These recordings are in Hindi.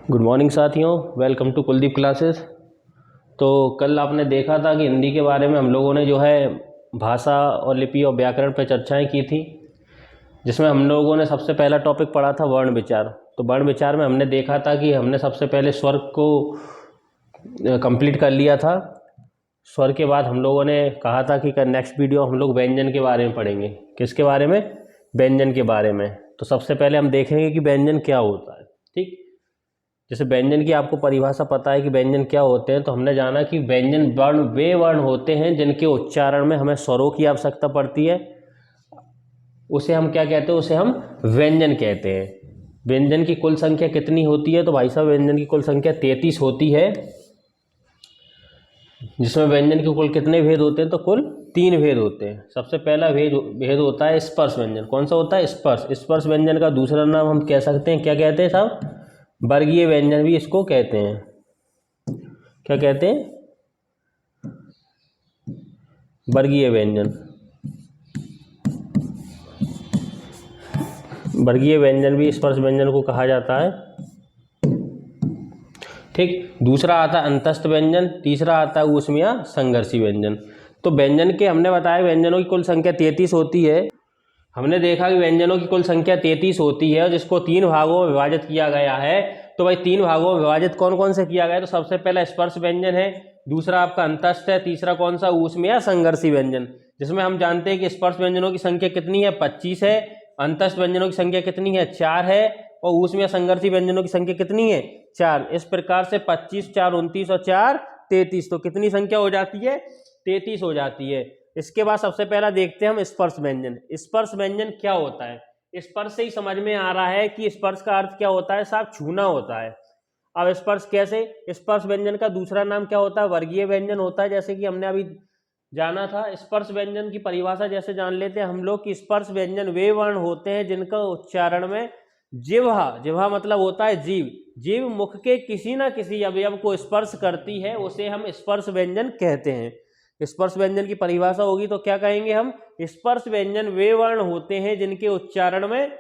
गुड मॉर्निंग साथियों, वेलकम टू कुलदीप क्लासेस। तो कल आपने देखा था कि हिंदी के बारे में हम लोगों ने जो है भाषा और लिपि और व्याकरण पर चर्चाएं की थी, जिसमें हम लोगों ने सबसे पहला टॉपिक पढ़ा था वर्ण विचार। तो वर्ण विचार में हमने देखा था कि हमने सबसे पहले स्वर को कंप्लीट कर लिया था। स्वर के बाद हम लोगों ने कहा था कि नेक्स्ट वीडियो हम लोग व्यंजन के बारे में पढ़ेंगे। किसके बारे में? व्यंजन के बारे में। तो सबसे पहले हम देखेंगे कि व्यंजन क्या होता है। ठीक, जैसे व्यंजन की आपको परिभाषा पता है कि व्यंजन क्या होते हैं, तो हमने जाना कि व्यंजन वर्ण वे वर्ण होते हैं जिनके उच्चारण में हमें स्वरों की आवश्यकता पड़ती है। उसे हम क्या कहते हैं? उसे हम व्यंजन कहते हैं। व्यंजन की कुल संख्या कितनी होती है? तो भाई साहब, व्यंजन की कुल संख्या 33 होती है, जिसमें व्यंजन के कुल कितने भेद होते हैं? तो कुल 3 भेद होते हैं। सबसे पहला भेद होता है स्पर्श व्यंजन। कौन सा होता है? स्पर्श। स्पर्श व्यंजन का दूसरा नाम हम कह सकते हैं, क्या कहते हैं साहब? वर्गीय व्यंजन भी इसको कहते हैं। क्या कहते हैं? वर्गीय व्यंजन। वर्गीय व्यंजन भी स्पर्श व्यंजन को कहा जाता है। ठीक, दूसरा आता है अंतस्थ व्यंजन, तीसरा आता है ऊष्मीय संघर्षी व्यंजन। तो व्यंजन के हमने बताया व्यंजनों की कुल संख्या 33 होती है। हमने देखा कि व्यंजनों की कुल संख्या 33 होती है, जिसको 3 भागों में विभाजित किया गया है। तो भाई 3 भागों में विभाजित कौन कौन से किया गया है? तो सबसे पहला स्पर्श व्यंजन है, दूसरा आपका अंतस्थ है, तीसरा कौन सा? ऊष्मीय संघर्षी व्यंजन, जिसमें हम जानते हैं कि स्पर्श व्यंजनों की संख्या कितनी है? 25 है। अंतस्थ व्यंजनों की संख्या कितनी है? 4 है। और ऊष्मीय संघर्षी व्यंजनों की संख्या कितनी है? 4। इस प्रकार से 25, 4 29 और 4 33। तो कितनी संख्या हो जाती है? 33 हो जाती है। इसके बाद सबसे पहला देखते हैं हम स्पर्श व्यंजन। स्पर्श व्यंजन क्या होता है? स्पर्श से ही समझ में आ रहा है कि स्पर्श का अर्थ क्या होता है साहब? छूना होता है। अब स्पर्श कैसे? स्पर्श व्यंजन का दूसरा नाम क्या होता है? वर्गीय व्यंजन होता है। जैसे कि हमने अभी जाना था, स्पर्श व्यंजन की परिभाषा जैसे जान लेते हैं हम लोग कि स्पर्श व्यंजन वे वर्ण होते हैं जिनका उच्चारण में जिह्वा, जिह्वा मतलब होता है जीव, जीव मुख के किसी ना किसी अवयव को स्पर्श करती है, उसे हम स्पर्श व्यंजन कहते हैं। स्पर्श व्यंजन की परिभाषा होगी तो क्या कहेंगे हम? स्पर्श व्यंजन वे वर्ण होते हैं जिनके उच्चारण में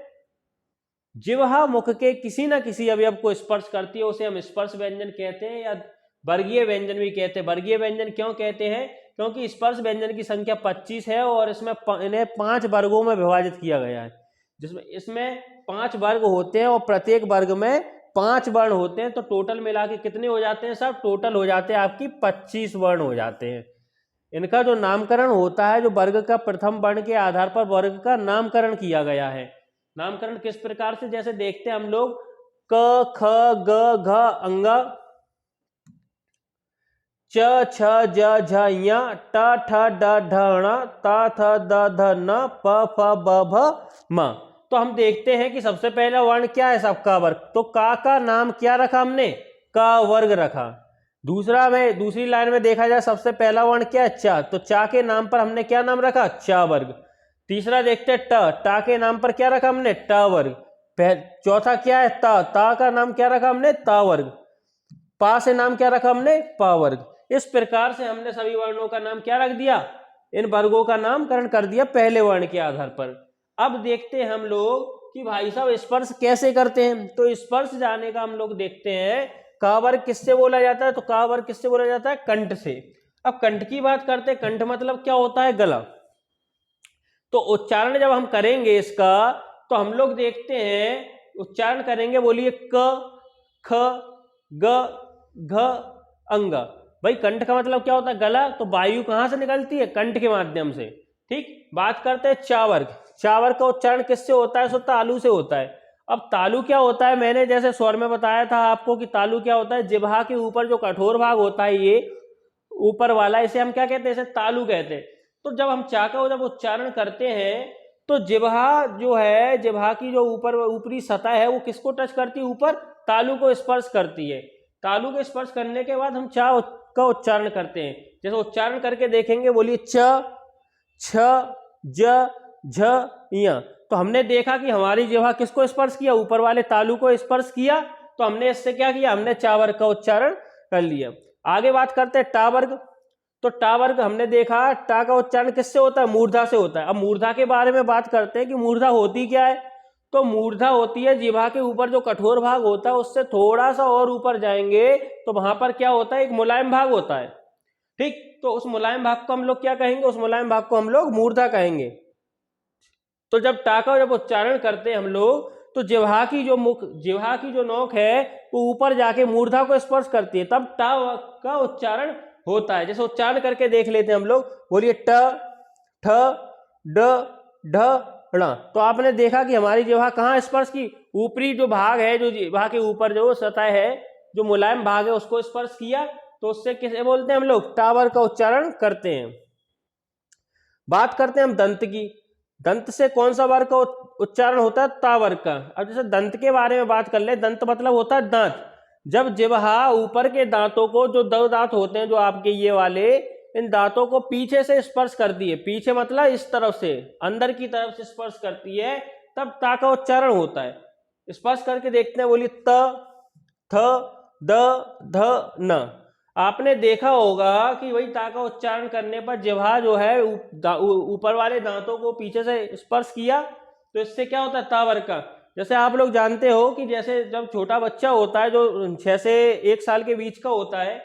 जिह्वा मुख के किसी ना किसी अवयव को स्पर्श करती है, उसे हम स्पर्श व्यंजन कहते हैं या वर्गीय व्यंजन भी कहते हैं। वर्गीय व्यंजन क्यों कहते हैं? क्योंकि स्पर्श व्यंजन की संख्या 25 है और इसमें इन्हें 5 वर्गों में विभाजित किया गया है, जिसमें इसमें 5 वर्ग होते हैं और प्रत्येक वर्ग में 5 वर्ण होते हैं। तो टोटल मिला के कितने हो जाते हैं साहब? टोटल हो जाते हैं आपकी 25 वर्ण हो जाते हैं। इनका जो नामकरण होता है, जो वर्ग का प्रथम वर्ण के आधार पर वर्ग का नामकरण किया गया है। नामकरण किस प्रकार से? जैसे देखते हैं हम लोग, क ख ग घ अंग, च छ ज झ ञ, ट ठ ड ढ ण, त थ द ध न, प फ ब भ म। तो हम देखते हैं कि सबसे पहला वर्ण क्या है साहब? का वर्ग। तो का नाम क्या रखा हमने? का वर्ग रखा। दूसरा में दूसरी लाइन में देखा जाए, सबसे पहला वर्ण क्या है? चा। तो चा के नाम पर हमने क्या नाम रखा? चा वर्ग। तीसरा देखते हैं ट, टा के नाम पर क्या रखा हमने? ट वर्ग। चौथा क्या है? ता का नाम क्या रखा हमने? ता वर्ग। पा से नाम क्या रखा हमने? पा वर्ग। इस प्रकार से हमने सभी वर्णों का नाम क्या रख दिया? इन वर्गों का नामकरण कर दिया पहले वर्ण के आधार पर। अब देखते हैं हम लोग कि भाई साहब स्पर्श कैसे करते हैं। तो स्पर्श जाने का हम लोग देखते हैं, का वर्ग किससे बोला जाता है? तो का वर्ग किससे बोला जाता है? कंठ से। अब कंठ की बात करते हैं। कंठ मतलब क्या होता है? गला। तो उच्चारण जब हम करेंगे इसका, तो हम लोग देखते हैं, उच्चारण करेंगे, बोलिए क ख ग घ अंग। भाई कंठ का मतलब क्या होता है? गला। तो वायु कहां से निकलती है? कंठ के माध्यम से। ठीक, बात करते हैं चा वर्ग। चा वर्ग का उच्चारण किससे होता है? सो तालु से होता है। अब तालु क्या होता है? मैंने जैसे स्वर में बताया था आपको कि तालु क्या होता है? जिह्वा के ऊपर जो कठोर भाग होता है, ये ऊपर वाला, इसे हम क्या कहते हैं? इसे तालु कहते हैं। तो जब हम चा का जब उच्चारण करते हैं, तो जिह्वा जो है, जिह्वा की जो ऊपर ऊपरी सतह है, वो किसको टच करती है? ऊपर तालु को स्पर्श करती है। तालु को स्पर्श करने के बाद हम चा का उच्चारण करते हैं। जैसे उच्चारण करके देखेंगे, बोलिए च छ ज झ य। तो हमने देखा कि हमारी जिह्वा किसको स्पर्श किया? ऊपर वाले तालु को स्पर्श किया। तो हमने इससे क्या किया? हमने चा वर्ग का उच्चारण कर लिया। आगे बात करते हैं टा वर्ग। तो टा वर्ग हमने देखा, टा का उच्चारण किससे होता है? मूर्धा से होता है। अब मूर्धा के बारे में बात करते हैं कि मूर्धा होती क्या है। तो मूर्धा होती है जिह्वा के ऊपर जो कठोर भाग होता है उससे थोड़ा सा और ऊपर जाएंगे तो वहां पर क्या होता है, एक मुलायम भाग होता है। ठीक, तो उस मुलायम भाग को हम लोग क्या कहेंगे, उस मुलायम भाग को हम लोग मूर्धा कहेंगे। तो जब टा का जब उच्चारण करते हैं हम लोग तो जिह्वा की जो नोक है वो ऊपर जाके मूर्धा को स्पर्श करती है, तब टा का उच्चारण होता है। जैसे उच्चारण करके देख लेते हैं हम लोग, बोलिए ट ठ ड ढ ण। तो आपने देखा कि हमारी जिह्वा कहाँ स्पर्श की, ऊपरी जो भाग है, जो जिह्वा के ऊपर जो सतह है, जो मुलायम भाग है उसको स्पर्श किया, तो उससे किसे बोलते हैं हम लोग, टावर का उच्चारण करते हैं। बात करते हैं हम दंत की। दंत से कौन सा वर्ग का उच्चारण होता है, ता वर्ग का। अब जैसे दंत के बारे में बात कर ले, दंत मतलब होता है दांत। जब जिह्वा ऊपर के दांतों को, जो दो दांत होते हैं जो आपके ये वाले, इन दांतों को पीछे से स्पर्श करती है, पीछे मतलब इस तरफ से, अंदर की तरफ से स्पर्श करती है, तब ता का उच्चारण होता है। स्पर्श करके देखते हैं, बोलिए त थ द ध न। आपने देखा होगा कि वही ता का उच्चारण करने पर जिह्वा जो है ऊपर वाले दांतों को पीछे से स्पर्श किया, तो इससे क्या होता है, ता वर्ग का। जैसे आप लोग जानते हो कि जैसे जब छोटा बच्चा होता है जो 6 से 1 साल के बीच का होता है,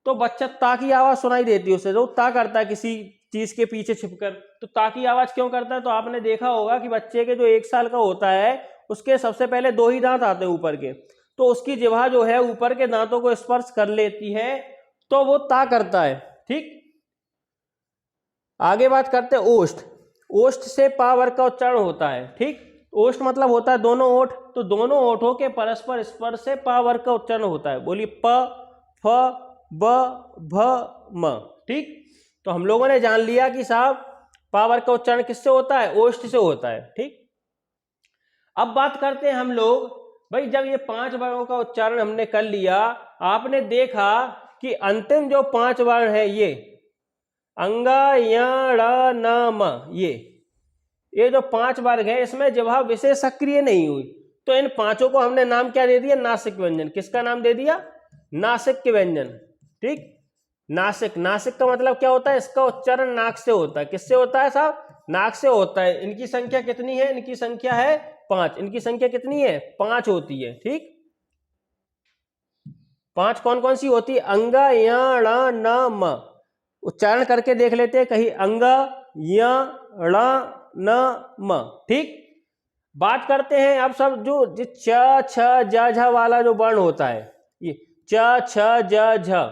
तो बच्चा ता की आवाज सुनाई देती है उसे, जो ता करता है किसी चीज के पीछे छिपकर। तो ता की आवाज क्यों करता है, तो आपने देखा होगा कि बच्चे के जो 1 साल का होता है उसके सबसे पहले 2 ही दांत आते हैं ऊपर के, तो उसकी जिह्वा जो है ऊपर के दांतों को स्पर्श कर लेती है, तो वो ता करता है। ठीक, आगे बात करते हैं ओष्ठ। ओष्ठ से पा वर्ग का उच्चारण होता है। ठीक, ओष्ठ मतलब होता है दोनों ओठ, तो दोनों ओठों के परस्पर स्पर्श से पा वर्ग का उच्चारण होता है। बोलिए प फ ब भ म। ठीक, तो हम लोगों ने जान लिया कि साहब पा वर्ग का उच्चारण किससे होता है, ओष्ठ से होता है। ठीक, अब बात करते हैं हम लोग, भाई जब ये 5 वर्गों का उच्चारण हमने कर लिया, आपने देखा कि अंतिम जो 5 वर्ण है, ये अंगा या ड़ न म, ये जो 5 वर्ग है, इसमें जिह्वा विशेष सक्रिय नहीं हुई, तो इन पांचों को हमने नाम क्या दे दिया, नासिक व्यंजन। किसका नाम दे दिया, नासिक के व्यंजन। ठीक, नासिक, नासिक का मतलब क्या होता है, इसका उच्चारण नाक से होता है। किससे होता है साहब, नाक से होता है। इनकी संख्या कितनी है, इनकी संख्या है 5। इनकी संख्या कितनी है, 5 होती है। ठीक, 5 कौन कौन सी होती है, अंगा या ण न म। उच्चारण करके देख लेते हैं, कहीं अंगा या ण न म। ठीक, बात करते हैं अब सब जो च छ ज झ वाला जो वर्ण होता है, ये च छ ज झ,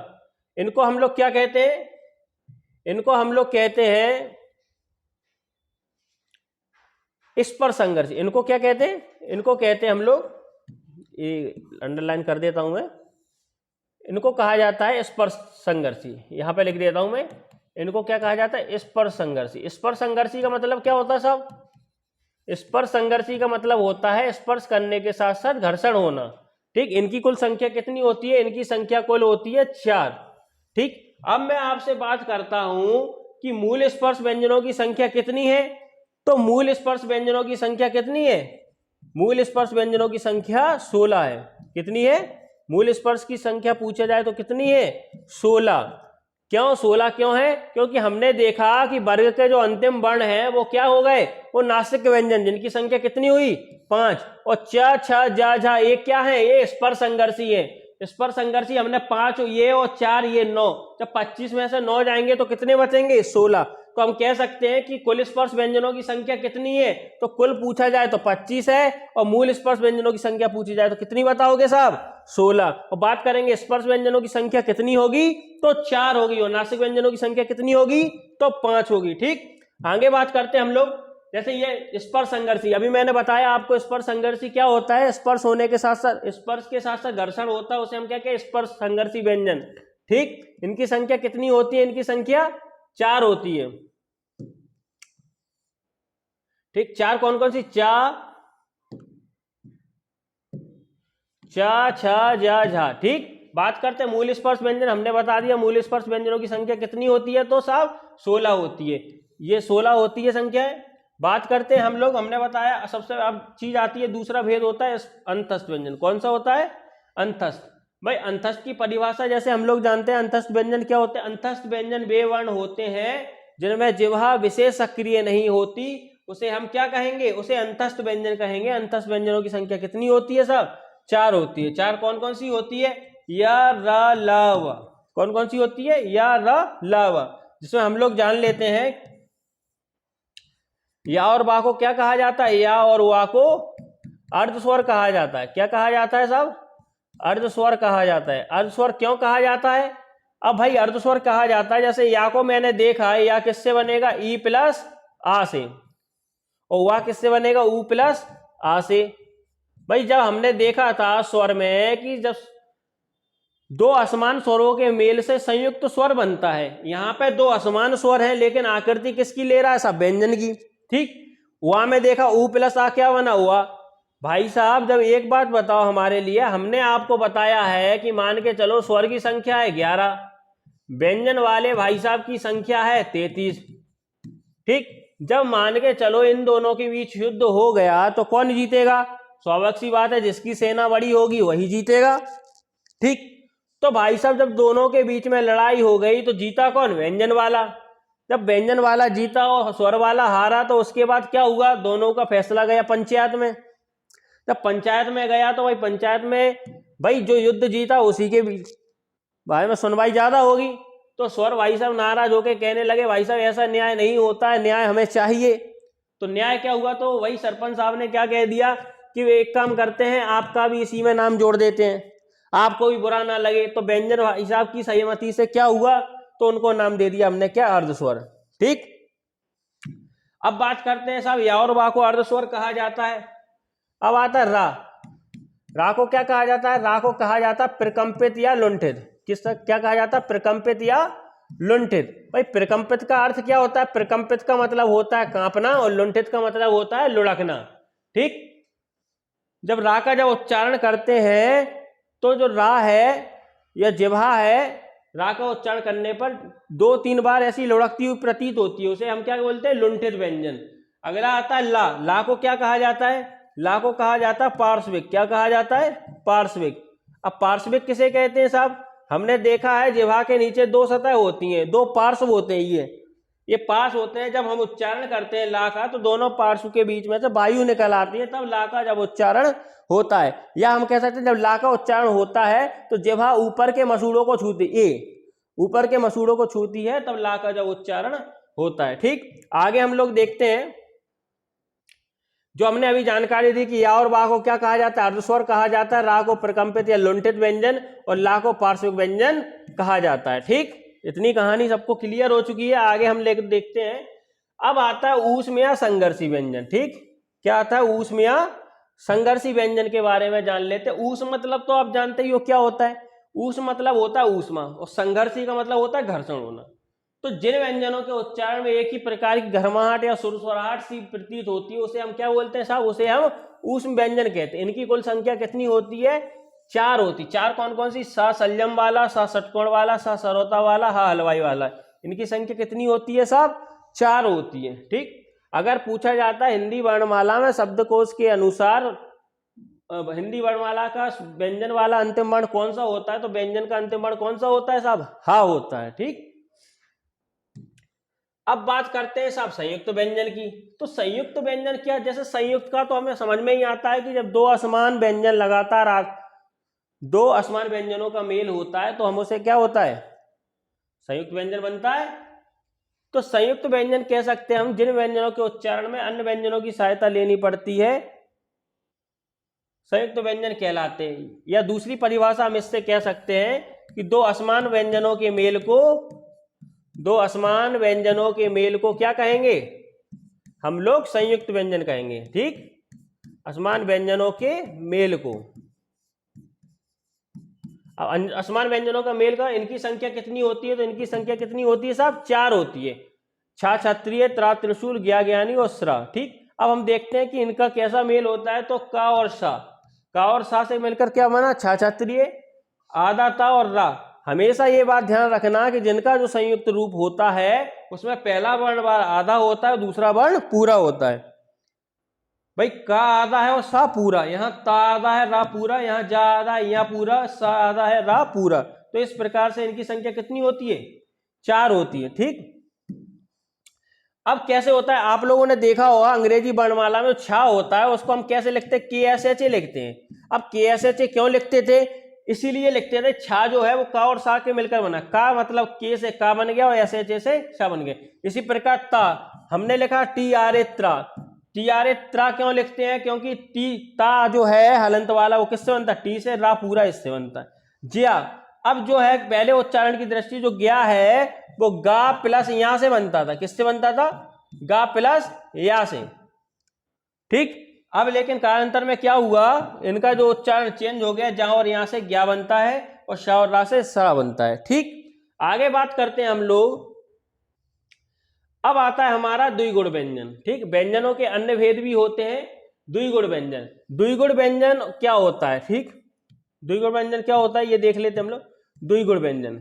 इनको हम लोग क्या कहते हैं, इनको हम लोग कहते हैं स्पर्श संघर्षी। इनको क्या कहते हैं, इनको कहते हैं हम लोग, ये अंडरलाइन कर देता हूं मैं, इनको कहा जाता है स्पर्श संघर्षी। यहां पे लिख देता हूं मैं, इनको क्या कहा जाता है, स्पर्श संघर्षी। स्पर्श संघर्षी का मतलब क्या होता है साहब, स्पर्श संघर्षी का मतलब होता है स्पर्श करने के साथ साथ घर्षण होना। ठीक, इनकी कुल संख्या कितनी होती है, इनकी संख्या कुल होती है 4। ठीक, अब मैं आपसे बात करता हूं कि मूल स्पर्श व्यंजनों की संख्या कितनी है, तो मूल स्पर्श व्यंजनों की संख्या कितनी है, मूल स्पर्श व्यंजनों की संख्या 16 है। कितनी है, मूल स्पर्श की संख्या पूछा जाए तो कितनी है, 16। क्यों 16 क्यों है, क्योंकि हमने देखा कि वर्ग के जो अंतिम वर्ण हैं वो क्या हो गए, वो नासिक व्यंजन, जिनकी संख्या कितनी हुई, 5। और च छ ज झ ये क्या है, ये स्पर्श संघर्षी है। स्पर्श संघर्षी हमने 5 ये और 4 ये 9, जब 25 में से 9 जाएंगे तो कितने बचेंगे, 16। तो हम कह सकते हैं कि कुल स्पर्श व्यंजनों की संख्या कितनी है, तो कुल पूछा जाए तो 25 है, और मूल स्पर्श व्यंजनों की संख्या पूछी जाए तो कितनी बताओगे साहब, 16। और बात करेंगे स्पर्श व्यंजनों की संख्या कितनी होगी, तो 4 होगी, और नासिक व्यंजनों की संख्या कितनी होगी, तो 5 होगी। ठीक, आगे बात करते हैं हम लोग, जैसे ये स्पर्श संघर्षी, अभी मैंने बताया आपको स्पर्श संघर्षी क्या होता है, स्पर्श होने के साथ साथ, स्पर्श के साथ साथ घर्षण होता है, उसे हम क्या कहते हैं, स्पर्श संघर्षी व्यंजन। ठीक, इनकी संख्या कितनी होती है, इनकी संख्या 4 होती है। ठीक, 4 कौन कौन सी, चा छ ज झ। ठीक, बात करते हैं मूल स्पर्श व्यंजन, हमने बता दिया मूल स्पर्श व्यंजनों की संख्या कितनी होती है, तो साहब 16 होती है, ये 16 होती है संख्या। बात करते हैं हम लोग, हमने बताया सबसे अब चीज आती है, दूसरा भेद होता है अंतस्थ व्यंजन। कौन सा होता है, अंतस्थ। भाई अंतस्थ की परिभाषा जैसे हम लोग जानते हैं, अंतस्थ व्यंजन क्या होते हैं, अंतस्थ व्यंजन वे वर्ण होते हैं जिनमें जिह्वा विशेष सक्रिय नहीं होती उसे हम क्या कहेंगे, उसे अंतस्थ व्यंजन कहेंगे। अंतस्थ व्यंजनों की संख्या कितनी होती है साहब, 4 होती है। 4 कौन कौन सी होती है, या रा ला वा। कौन कौन सी होती है, या रा ला वा, जिसमें हम लोग जान लेते हैं या और वा को क्या कहा जाता है, या और वा को अर्धस्वर कहा जाता है। क्या कहा जाता है साहब, अर्धस्वर कहा जाता है। अर्धस्वर क्यों कहा जाता है, अब भाई अर्धस्वर कहा जाता है, जैसे या को मैंने देखा है, या किससे बनेगा, ई प्लस आ से, और वा किससे बनेगा, ऊ प्लस आ से। भाई जब हमने देखा था स्वर में कि जब दो असमान स्वरों के मेल से संयुक्त स्वर बनता है, यहाँ पे दो असमान स्वर हैं लेकिन आकृति किसकी ले रहा है साहब, व्यंजन की। ठीक, वा में देखा ऊ प्लस आ क्या बना हुआ। भाई साहब जब एक बात बताओ हमारे लिए, हमने आपको बताया है कि मान के चलो स्वर की संख्या है 11, व्यंजन वाले भाई साहब की संख्या है 33। ठीक, जब मान के चलो इन दोनों के बीच युद्ध हो गया तो कौन जीतेगा, स्वाभाविक सी बात है जिसकी सेना बड़ी होगी वही जीतेगा। ठीक, तो भाई साहब जब दोनों के बीच में लड़ाई हो गई तो जीता कौन, व्यंजन वाला। जब व्यंजन वाला जीता और स्वर वाला हारा तो उसके बाद क्या हुआ, दोनों का फैसला गया पंचायत में। जब पंचायत में गया तो भाई पंचायत में भाई जो युद्ध जीता उसी के बीच भाई में सुनवाई ज्यादा होगी। तो स्वर भाई साहब नाराज होके कहने लगे भाई साहब ऐसा न्याय नहीं होता है, न्याय हमें चाहिए। तो न्याय क्या हुआ, तो वही सरपंच साहब ने क्या कह दिया कि वे एक काम करते हैं, आपका भी इसी में नाम जोड़ देते हैं, आपको भी बुरा ना लगे। तो व्यंजन भाई साहब की सहमति से क्या हुआ, तो उनको नाम दे दिया हमने क्या, अर्धस्वर। ठीक, अब बात करते हैं साहब या और वा को अर्धस्वर कहा जाता है। अब आता है रा। रा को क्या कहा जाता है, रा को कहा जाता है प्रकंपित या लुंठित। किस क्या कहा जाता है, प्रकंपित या लुंठित। भाई प्रकंपित का अर्थ क्या होता है, प्रकंपित का मतलब होता है कांपना और लुंठित का मतलब होता है लुढ़कना। ठीक, जब रा का जब उच्चारण करते हैं तो जो रा है या जिह्वा है, रा का उच्चारण करने पर 2-3 बार ऐसी लुढ़कती हुई प्रतीत होती है, उसे हम क्या बोलते हैं, लुंठित व्यंजन। अगला आता है ला। ला को क्या कहा जाता है, ला को कहा जाता है पार्श्विक। क्या कहा जाता है, पार्श्विक। अब पार्श्विक किसे कहते हैं साहब, हमने देखा है जिह्वा के नीचे 2 सतह होती हैं, 2 पार्श्व होते हैं। ये पार्श्व होते हैं, जब हम उच्चारण करते हैं ला का तो दोनों पार्श्व के बीच में से वायु निकल आती है, तब ला का जब उच्चारण होता है। या हम कह सकते हैं जब ला का उच्चारण होता है तो जिह्वा ऊपर के मसूड़ों को छूती, ऊपर के मसूड़ों को छूती है, तब ला का जब उच्चारण होता है। ठीक, आगे हम लोग देखते हैं जो हमने अभी जानकारी दी कि या और वा को क्या कहा जाता है, अर्धस्वर कहा जाता है, रा को प्रकंपित या लुंठित व्यंजन और ला को पार्श्विक व्यंजन कहा जाता है। ठीक, इतनी कहानी सबको क्लियर हो चुकी है। आगे हम लेकर देखते हैं, अब आता है ऊष्म या संघर्षी व्यंजन। ठीक, क्या आता है, ऊष्म या संघर्षी व्यंजन के बारे में जान लेते हैं। ऊष्म मतलब तो आप जानते ही हो क्या होता है, ऊष्म मतलब होता है ऊष्मा, और संघर्षी का मतलब होता है घर्षण होना। तो जिन व्यंजनों के उच्चारण में एक ही प्रकार की घर्माहट या सुरसुराहट सी प्रतीत होती है उसे हम क्या बोलते हैं साहब, उसे हम ऊष्म व्यंजन कहते हैं। इनकी कुल संख्या कितनी होती है, 4 होती। 4 कौन कौन सी, सा संयम वाला, सा षटकोण वाला, सा सरोता वाला, हा हलवाई वाला। इनकी संख्या कितनी होती है साहब, 4 होती है। ठीक, अगर पूछा जाता है हिंदी वर्णमाला में शब्दकोश के अनुसार हिंदी वर्णमाला का व्यंजन वाला अंतिम वर्ण कौन सा होता है, तो व्यंजन का अंतिम वर्ण कौन सा होता है साहब, हा होता है। ठीक, अब बात करते हैं साहब संयुक्त व्यंजन की। तो संयुक्त व्यंजन क्या, जैसे संयुक्त का तो हमें समझ में ही आता है कि जब 2 असमान व्यंजन लगातार 2 असमान व्यंजनों का मेल होता है तो हम उसे क्या होता है, संयुक्त व्यंजन बनता है। तो संयुक्त व्यंजन कह सकते हैं हम जिन व्यंजनों के उच्चारण में अन्य व्यंजनों की सहायता लेनी पड़ती है, संयुक्त व्यंजन कहलाते हैं। या दूसरी परिभाषा हम इससे कह सकते हैं कि 2 असमान व्यंजनों के मेल को, 2 असमान व्यंजनों के मेल को क्या कहेंगे, हम लोग संयुक्त व्यंजन कहेंगे। ठीक, असमान व्यंजनों के मेल को। अब असमान व्यंजनों का मेल का इनकी संख्या कितनी होती है, तो इनकी संख्या कितनी होती है साहब, 4 होती है। छा क्षत्रिय, त्रा त्रिशूल, ज्ञा ज्ञानी और श्रा। ठीक, अब हम देखते हैं कि इनका कैसा मेल होता है। तो का और सा, का और सा से मिलकर क्या बना, छा क्षत्रिय, आधा ता और रा। हमेशा ये बात ध्यान रखना कि जिनका जो संयुक्त रूप होता है उसमें पहला वर्ण आधा होता है, दूसरा वर्ण पूरा होता है। भाई का आधा है और सा पूरा, यहाँ ता आधा है, रा पूरा, यहाँ जा आधा है, यहाँ पूरा, सा आधा है, रा पूरा। तो इस प्रकार से इनकी संख्या कितनी होती है, 4 होती है। ठीक, अब कैसे होता है, आप लोगों ने देखा होगा अंग्रेजी वर्णमाला में छा होता है उसको हम कैसे लिखते हैं, KSHA लिखते हैं। अब KSHA क्यों लिखते थे, इसीलिए लिखते थे छा जो है वो का और सा के मिलकर बना, का मतलब के से का बन गया और SHA से सा बन गया। इसी प्रकार ता हमने लिखा TRA त्रा, TRA त्रा क्यों लिखते हैं, क्योंकि टी ता जो है हलंत वाला वो किससे बनता है, टी से, रा पूरा इससे बनता है। ज्या अब जो है पहले उच्चारण की दृष्टि जो गया है वो गा प्लस या से बनता था, किससे बनता था, गा प्लस या से, ठीक। अब लेकिन कालांतर में क्या हुआ, इनका जो उच्चारण चेंज हो गया, जहां और यहां से ज्ञा बनता है और शा और रा से सा बनता है, ठीक। आगे बात करते हैं हम लोग, अब आता है हमारा द्विगुण व्यंजन, ठीक। व्यंजनों के अन्य भेद भी होते हैं, द्विगुण व्यंजन, द्विगुण व्यंजन क्या होता है, ठीक। द्विगुण व्यंजन क्या होता है ये देख लेते हैं हम लोग। द्विगुण व्यंजन,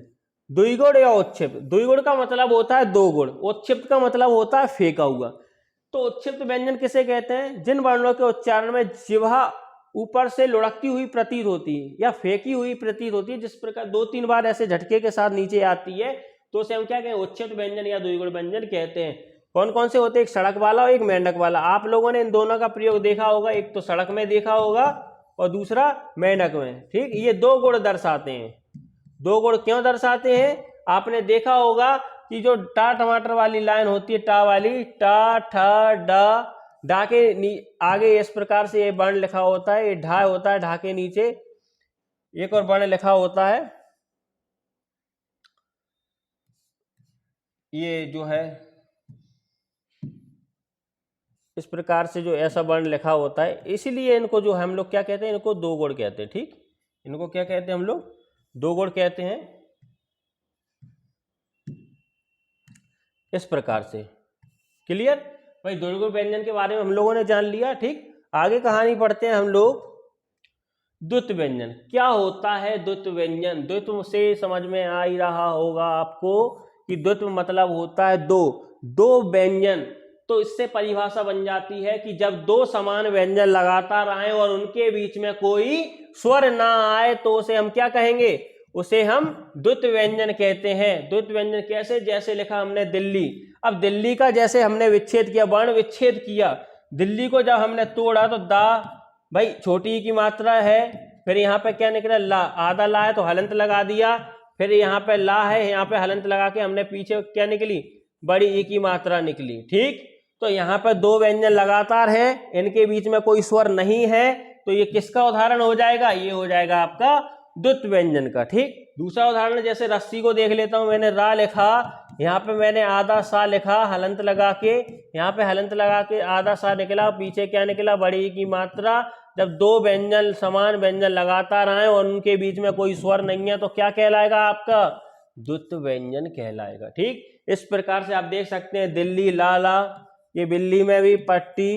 द्विगुण या उच्छिप्त, द्विगुण का मतलब होता है दो गुण, उच्छिप्त का मतलब होता है फेंका हुआ। तो उच्छिप्त व्यंजन किसे कहते हैं, जिन वर्णों के उच्चारण में जिह्वा ऊपर से लुढ़कती हुई प्रतीत होती है या फेंकी हुई प्रतीत होती है, जिस प्रकार 2-3 बार ऐसे झटके के साथ नीचे आती है, तो उसे हम क्या कहें, उच्छिप्त व्यंजन या द्विगुण व्यंजन कहते हैं। कौन कौन से होते हैं, एक सड़क वाला और एक मेंढक वाला। आप लोगों ने इन दोनों का प्रयोग देखा होगा, एक तो सड़क में देखा होगा और दूसरा मेंढक में, ठीक। ये दो गुण दर्शाते हैं, दो गुण क्यों दर्शाते हैं, आपने देखा होगा कि जो टा टमाटर वाली लाइन होती है, टा वाली, टा ठा डा, डा के आगे इस प्रकार से ये वर्ण लिखा होता है, ये ढा होता है, ढा के नीचे एक और वर्ण लिखा होता है, ये जो है इस प्रकार से जो ऐसा वर्ण लिखा होता है, इसीलिए इनको जो हम लोग क्या कहते हैं, इनको दो गुण कहते हैं, ठीक। इनको क्या कहते हैं हम लोग, दो गुण कहते हैं, इस प्रकार से। क्लियर भाई, द्विगुण व्यंजन के बारे में हम लोगों ने जान लिया, ठीक। आगे कहानी पढ़ते हैं हम लोग, द्वित्व व्यंजन क्या होता है। द्वित्व व्यंजन, द्वित्व से समझ में आ ही रहा होगा आपको कि द्वित्व मतलब होता है दो, दो व्यंजन। तो इससे परिभाषा बन जाती है कि जब दो समान व्यंजन लगातार आए और उनके बीच में कोई स्वर ना आए तो उसे हम क्या कहेंगे, उसे हम द्वित्व व्यंजन कहते हैं। द्वित्व व्यंजन कैसे, जैसे लिखा हमने दिल्ली, अब दिल्ली का जैसे हमने विच्छेद किया, वर्ण विच्छेद किया, दिल्ली को जब हमने तोड़ा तो दा भाई छोटी ई की मात्रा है, फिर यहाँ पे क्या निकला ला, आधा ला है तो हलंत लगा दिया, फिर यहाँ पे ला है, यहाँ पे हलंत लगा के हमने पीछे क्या निकली, बड़ी ई की मात्रा निकली, ठीक। तो यहाँ पे दो व्यंजन लगातार है, इनके बीच में कोई स्वर नहीं है, तो ये किसका उदाहरण हो जाएगा, ये हो जाएगा आपका द्वित्व व्यंजन का, ठीक। दूसरा उदाहरण जैसे रस्सी को देख लेता हूं, मैंने रा लिखा, यहाँ पे मैंने आधा सा लिखा हलंत लगा के, यहाँ पे हलंत लगा के आधा सा निकला, पीछे क्या निकला, बड़ी ई की मात्रा। जब दो व्यंजन समान व्यंजन लगातार आए और उनके बीच में कोई स्वर नहीं है तो क्या कहलाएगा, आपका द्वित्व व्यंजन कहलाएगा, ठीक। इस प्रकार से आप देख सकते हैं दिल्ली, लाला, ये बिल्ली में भी पट्टी,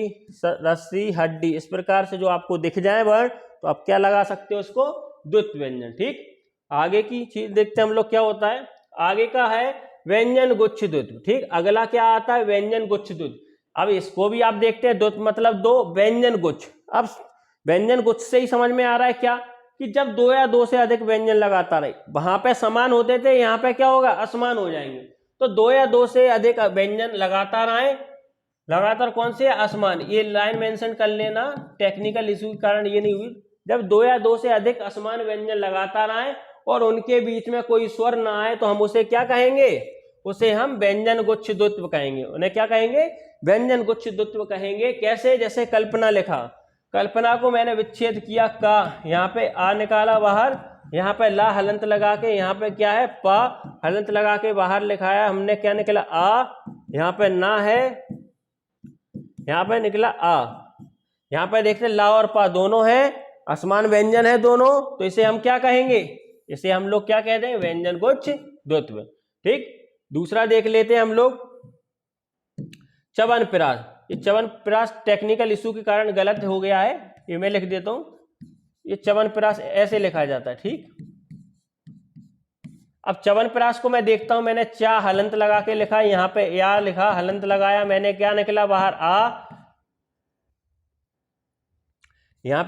रस्सी, हड्डी, इस प्रकार से जो आपको दिख जाए वर्ण तो आप क्या लगा सकते हो उसको, द्वित्व व्यंजन, ठीक। आगे की चीज देखते हैं हम लोग क्या होता है, आगे का है व्यंजन गुच्छ द्वित्व, ठीक। अगला क्या आता है, व्यंजन गुच्छ द्वित्व। अब इसको भी आप देखते हैं, द्वित्व मतलब दो, व्यंजन गुच्छ। अब व्यंजन गुच्छ से ही समझ में आ रहा है क्या, कि जब दो या दो से अधिक व्यंजन लगातार है, वहां पे समान होते थे, यहाँ पे क्या होगा, असमान हो जाएंगे। तो दो या दो से अधिक व्यंजन लगातार आए, लगातार कौन से, असमान, ये लाइन मेंशन कर लेना, टेक्निकल इशू के कारण ये नहीं हुई। जब दो या दो से अधिक असमान व्यंजन लगातार आए और उनके बीच में कोई स्वर ना आए तो हम उसे क्या कहेंगे, उसे हम व्यंजन गुच्छ द्वित्व कहेंगे। उन्हें क्या कहेंगे, व्यंजन गुच्छ द्वित्व कहेंगे। कैसे, जैसे कल्पना लिखा, कल्पना को मैंने विच्छेद किया, का, यहाँ पे आ निकाला बाहर, यहाँ पे ला हलंत लगा के, यहाँ पे क्या है, पा हलंत लगा के बाहर लिखाया हमने, क्या निकला, आ, यहाँ पे ना है, यहाँ पे निकला आ, यहाँ पे देखते ला और पा दोनों है, असमान व्यंजन है दोनों, तो इसे हम क्या कहेंगे, इसे हम लोग क्या कहते हैं, व्यंजन गुच्छ द्वित्व, ठीक। दूसरा देख लेते हैं हम लोग, च्यवनप्राश। ये च्यवनप्राश टेक्निकल इशू के कारण गलत हो गया है, ये मैं लिख देता हूं, ये च्यवनप्राश ऐसे लिखा जाता है, ठीक। अब च्यवनप्राश को मैं देखता हूं, मैंने चा हलंत लगा के लिखा, यहाँ पे या लिखा, हलंत लगाया, मैंने क्या निकला बाहर, आ, यहाँ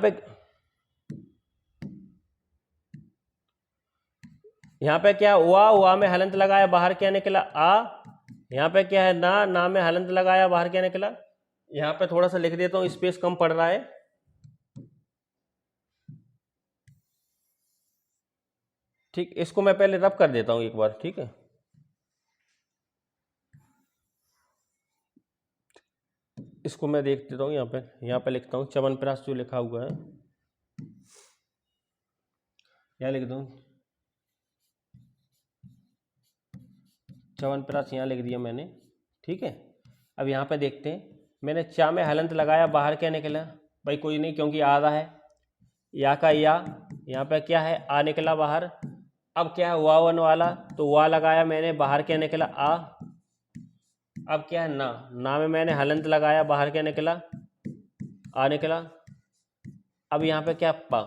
पे क्या हुआ, हुआ में हलंत लगाया, बाहर क्या निकला, आ, यहाँ पे क्या है, ना, ना में हलंत लगाया, बाहर क्या निकला। यहाँ पे थोड़ा सा लिख देता हूँ, स्पेस कम पड़ रहा है। ठीक, इसको मैं पहले रब कर देता हूँ एक बार, ठीक है। इसको मैं देख देता हूँ, यहाँ पे लिखता हूँ च्यवनप्राश जो लिखा हुआ है, यहाँ लिख दूँ च्यवनप्राश, यहाँ लिख दिया मैंने, ठीक है। अब यहाँ पे देखते हैं, मैंने चा में हलंत लगाया, बाहर क्या निकला भाई, कोई नहीं, क्योंकि आधा है, या का या, यहाँ पे क्या है, आ निकला बाहर। अब क्या है, वावन वाला, तो वा लगाया मैंने, बाहर क्या निकला, आ। अब क्या है, ना, ना में मैंने हलंत लगाया, बाहर क्या निकला, आ निकला। अब यहाँ पे क्या, पा,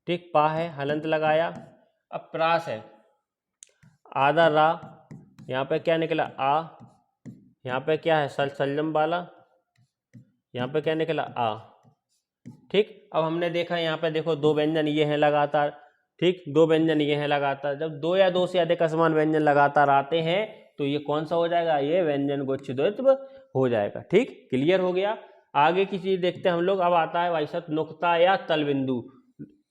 ठीक, पा है, हलंत लगाया। अब प्रास है, आधा रा, यहाँ पे क्या निकला, आ। यहाँ पे क्या है, सलजम वाला, यहाँ पे क्या निकला, आ। ठीक, अब हमने देखा यहाँ पे देखो, दो व्यंजन ये हैं लगातार, ठीक, दो व्यंजन ये हैं लगातार। जब दो या दो से अधिक असमान व्यंजन लगातार आते हैं तो ये कौन सा हो जाएगा, ये व्यंजन गुच्छ द्वित्व हो जाएगा। ठीक, क्लियर हो गया। आगे की चीज देखते हैं हम लोग। अब आता है भाई साहब नुक्ता या तलबिंदु।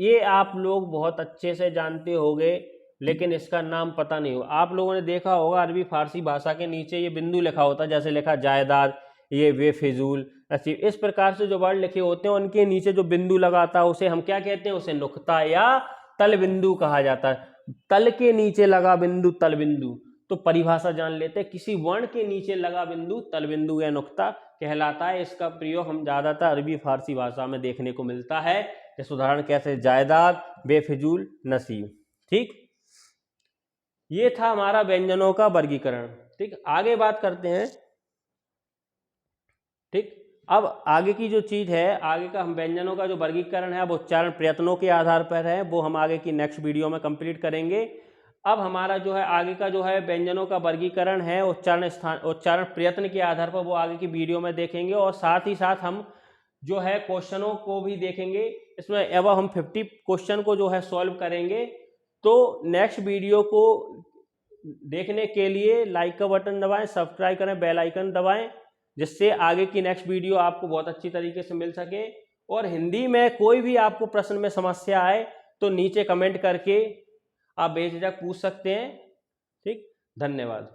ये आप लोग बहुत अच्छे से जानते होंगे, लेकिन इसका नाम पता नहीं हो। आप लोगों ने देखा होगा अरबी फारसी भाषा के नीचे ये बिंदु लिखा होता है, जैसे लिखा जायदाद, ये बेफिजूल, इस प्रकार से जो वर्ड लिखे होते हैं उनके नीचे जो बिंदु लगाता है उसे हम क्या कहते हैं, उसे नुक्ता या तल बिंदु कहा जाता है। तल के नीचे लगा बिंदु तल बिंदु। तो परिभाषा जान लेते हैं, किसी वर्ण के नीचे लगा बिंदु तल बिंदु या नुक्ता कहलाता है। इसका प्रयोग हम ज्यादातर अरबी फारसी भाषा में देखने को मिलता है। जैसे उदाहरण कैसे, जायदाद, बेफिजूल, नसीब। ठीक, ये था हमारा व्यंजनों का वर्गीकरण। ठीक, आगे बात करते हैं। ठीक, अब आगे की जो चीज है, आगे का हम व्यंजनों का जो वर्गीकरण है, अब उच्चारण प्रयत्नों के आधार पर है, वो हम आगे की नेक्स्ट वीडियो में कंप्लीट करेंगे। अब हमारा जो है आगे का जो है व्यंजनों का वर्गीकरण है उच्चारण प्रयत्न के आधार पर, वो आगे की वीडियो में देखेंगे। और साथ ही साथ हम जो है क्वेश्चनों को भी देखेंगे। इसमें अब हम 50 क्वेश्चन को जो है सॉल्व करेंगे। तो नेक्स्ट वीडियो को देखने के लिए लाइक का बटन दबाएं, सब्सक्राइब करें, बेल आइकन दबाएं, जिससे आगे की नेक्स्ट वीडियो आपको बहुत अच्छी तरीके से मिल सके। और हिंदी में कोई भी आपको प्रश्न में समस्या आए तो नीचे कमेंट करके आप बेझिझक पूछ सकते हैं। ठीक, धन्यवाद।